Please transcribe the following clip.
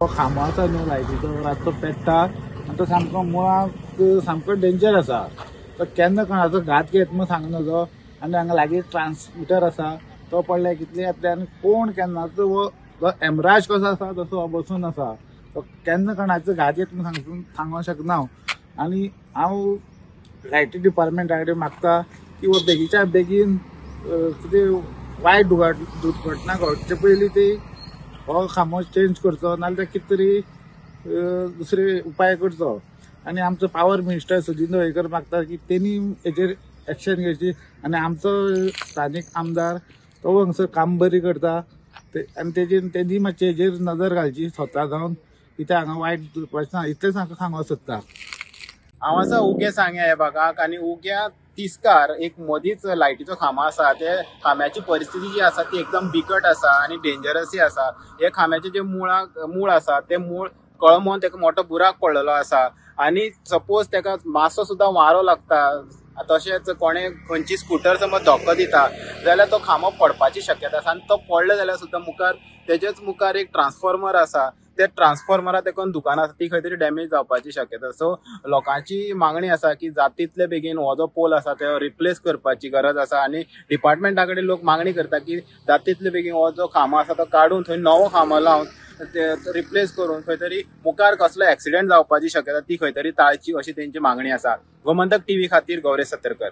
तो खांबो आसा न्हू लायटीचो रातचो पेट्टा आनी तो सामको मुळाक सामको डेंजर आसा. तो केन्ना कोणाचो घात घेत म्हूण सांगना जो. आनी हांगा लागीं ट्रान्समिटर आसा तो पडल्यार कितले येतले आनी कोण केन्ना तो एमराज कसो आसा तसो हो बसून आसा. तो केन्ना कोणाचो घात घेत म्हूण सांगूंक शकना हांव. आनी हांव लायटी डिपार्टमेंटा कडेन मागता की हो बेगीच्या बेगीन कितें वायट दुर्घटना घडचे पयलीं ती हो खांबो चेंज करचो नाल्यार कितें तरी दुसरे उपाय करचो. आनी आमचो पावर मिनिस्टर सुदीन ढवळीकर मागता की तेणी हेचेर एक्शन घेवची. आनी आमचो स्थानीक आमदार तो हांगसर काम बरी करता आनी तेणी मातशें हेचेर नजर घालची स्वता जावन कित्याक हांगा वायट दुर्घटना इतलेंच हांव सांगूंक सोदतां. हांव आसा उगे सांग्या ह्या भागाक आनी उग्या तिस्कार एक मदींच लायटीचो खांबो आसा. ते खांब्याची परिस्थिती जी आसा ती एकदम बिकट आसा आनी डेंजरसय आसा. हे खांब्याचे जे मूळ आसा ते मूळ कळमोन तेका मोठो बुराक पडलेलो आसा आनी सपोज तेका मातसो सुद्दां वारो लागता तशेंच कोणें खंयची स्कूटर समज धक्को दिता जाल्यार तो खांबो पडपाची शक्यता आसा. आनी तो पडलो जाल्यार सुद्दां मुखार तेजेच मुखार एक ट्रान्सफॉर्मर आसा. ते ट्रान्सफॉर्मरा तेकून दुकानां आसा ती खंय तरी डॅमेज जावपाची शक्यता. सो लोकांची मागणी आसा की जाता तितले बेगीन हो जो पोल आसा तो रिप्लेस करपाची गरज आसा. आनी डिपार्टमेंटा कडेन लोक मागणी करता की जाता तितले बेगीन हो जो खांबो आसा तो काडून थंय नवो खांबो लावन रिप्लेस करून खंय तरी मुखार कसलो एक्सिडेंट जावपाची शक्यता ती खंय तरी टाळची अशी तेंची मागणी आसा. गोमंतक टीव्ही खातीर गौरेश सतरकर.